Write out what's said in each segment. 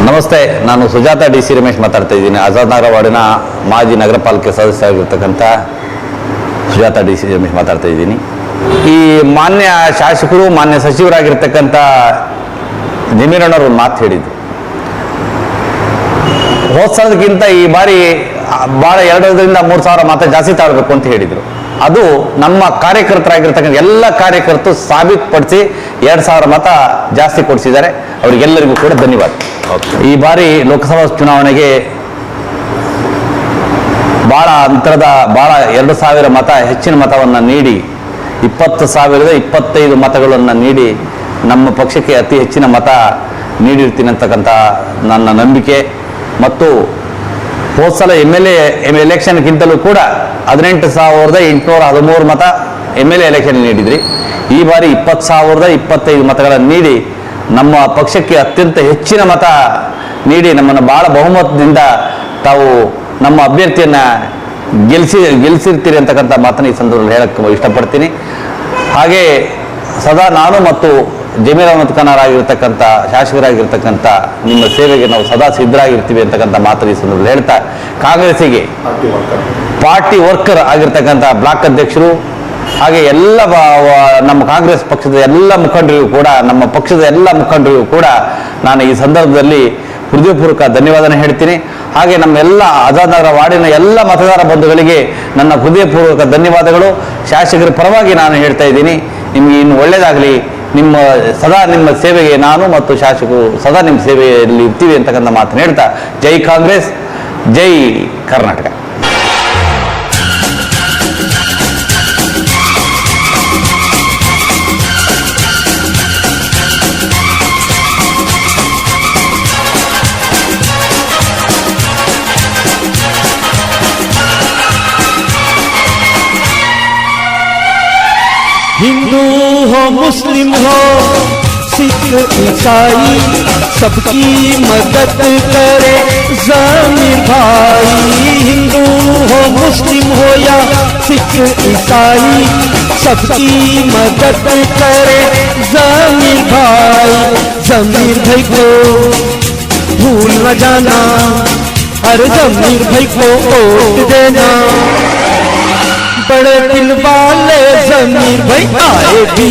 ನಮಸ್ತೆ, ನಾನು Sujata D C Ramesh ಮಾತಾಡ್ತಾ ಇದ್ದೀನಿ. ಆಜಾದ್ ನಗರ ವಾರ್ಡಿನ ಮಾಜಿ ನಗರ ಪಾಲಿಕೆ ಸದಸ್ಯರಾಗಿರ್ತಕ್ಕಂಥ ಸುಜಾತ ಡಿ ಸಿ ರಮೇಶ್ ಮಾತಾಡ್ತಾ ಇದ್ದೀನಿ. ಈ ಮಾನ್ಯ ಶಾಸಕರು, ಮಾನ್ಯ ಸಚಿವರಾಗಿರ್ತಕ್ಕಂಥ ಜಮೀರಣ್ಣವರು ಒಂದು ಮಾತು ಹೇಳಿದ್ರು. ಹೋದ್ಸಲಕ್ಕಿಂತ ಈ ಬಾರಿ ಭಾಳ 2,000-3,000 ಮತ ಜಾಸ್ತಿ ತಾಳಬೇಕು ಅಂತ ಹೇಳಿದರು. ಅದು ನಮ್ಮ ಕಾರ್ಯಕರ್ತರಾಗಿರ್ತಕ್ಕಂಥ ಎಲ್ಲ ಕಾರ್ಯಕರ್ತರು ಸಾಬೀತುಪಡಿಸಿ 2,000 ಮತ ಜಾಸ್ತಿ ಕೊಡಿಸಿದ್ದಾರೆ. ಅವರಿಗೆಲ್ಲರಿಗೂ ಕೂಡ ಧನ್ಯವಾದ. ಈ ಬಾರಿ ಲೋಕಸಭಾ ಚುನಾವಣೆಗೆ ಭಾಳ ಅಂತರದ 2,000 ಮತ ಹೆಚ್ಚಿನ ಮತವನ್ನು ನೀಡಿ 20,025 ಮತಗಳನ್ನು ನೀಡಿ ನಮ್ಮ ಪಕ್ಷಕ್ಕೆ ಅತಿ ಹೆಚ್ಚಿನ ಮತ ನೀಡಿರ್ತೀನಿ ಅಂತಕ್ಕಂಥ ನನ್ನ ನಂಬಿಕೆ. ಮತ್ತು ಹೋದ ಸಲ ಎಲೆಕ್ಷನ್ಗಿಂತಲೂ ಕೂಡ 18,813 ಮತ MLA ಎಲೆಕ್ಷನ್ ನೀಡಿದ್ರಿ. ಈ ಬಾರಿ 20,025 ಮತಗಳನ್ನು ನೀಡಿ ನಮ್ಮ ಪಕ್ಷಕ್ಕೆ ಅತ್ಯಂತ ಹೆಚ್ಚಿನ ಮತ ನೀಡಿ ನಮ್ಮನ್ನು ಭಾಳ ಬಹುಮತದಿಂದ ತಾವು ನಮ್ಮ ಅಭ್ಯರ್ಥಿಯನ್ನು ಗೆಲ್ಲಿಸಿರ್ತೀರಿ ಅಂತಕ್ಕಂಥ ಮಾತನ್ನು ಈ ಸಂದರ್ಭದಲ್ಲಿ ಹೇಳಕ್ಕೆ ಇಷ್ಟಪಡ್ತೀನಿ. ಹಾಗೆ ಸದಾ ನಾನು ಮತ್ತು ಜಮೀರ್ ಅಹಮದ್ ಖಾನರಾಗಿರ್ತಕ್ಕಂಥ ಶಾಸಕರಾಗಿರ್ತಕ್ಕಂಥ ನಿಮ್ಮ ಸೇವೆಗೆ ನಾವು ಸದಾ ಸಿದ್ಧರಾಗಿರ್ತೀವಿ ಅಂತಕ್ಕಂಥ ಮಾತನ್ನು ಈ ಸಂದರ್ಭದಲ್ಲಿ ಹೇಳ್ತಾ, ಕಾಂಗ್ರೆಸ್ಸಿಗೆ ಪಾರ್ಟಿ ವರ್ಕರ್ ಆಗಿರ್ತಕ್ಕಂಥ ಬ್ಲಾಕ್ ಅಧ್ಯಕ್ಷರು ಹಾಗೆ ಎಲ್ಲ ನಮ್ಮ ಕಾಂಗ್ರೆಸ್ ಪಕ್ಷದ ಎಲ್ಲ ಮುಖಂಡರಿಗೂ ಕೂಡ, ನಮ್ಮ ಪಕ್ಷದ ಎಲ್ಲ ಮುಖಂಡರಿಗೂ ಕೂಡ ನಾನು ಈ ಸಂದರ್ಭದಲ್ಲಿ ಹೃದಯಪೂರ್ವಕ ಧನ್ಯವಾದನ ಹೇಳ್ತೀನಿ. ಹಾಗೆ ನಮ್ಮೆಲ್ಲ ಆಜಾದ್ ನಗರ ವಾರ್ಡಿನ ಎಲ್ಲ ಮತದಾರ ಬಂಧುಗಳಿಗೆ ನನ್ನ ಹೃದಯಪೂರ್ವಕ ಧನ್ಯವಾದಗಳು. ಶಾಸಕರ ಪರವಾಗಿ ನಾನು ಹೇಳ್ತಾ ಇದ್ದೀನಿ, ನಿಮಗೆ ಇನ್ನು ಒಳ್ಳೆಯದಾಗಲಿ. ಸದಾ ನಿಮ್ಮ ಸೇವೆಗೆ ನಾನು ಮತ್ತು ಶಾಸಕರು ಸದಾ ನಿಮ್ಮ ಸೇವೆಯಲ್ಲಿ ಇರ್ತೀವಿ ಅಂತಕ್ಕಂಥ ಮಾತನ್ನು ಹೇಳ್ತಾ, ಜೈ ಕಾಂಗ್ರೆಸ್, ಜೈ ಕರ್ನಾಟಕ. हिंदू हो मुस्लिम हो सिख ईसाई सबकी मदद करे ज़मीर भाई। हिंदू हो मुस्लिम हो या सिख ईसाई सबकी मदद करे ज़मीर भाई। ज़मीर भाई को भूल न जाना, हर ज़मीर भाई को वोट देना। बड़े दिल वाले ज़मीर भाई आए भी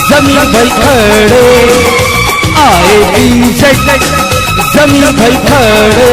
ज़मीर भाई खड़े, आए भी ज़मीर भाई खड़े।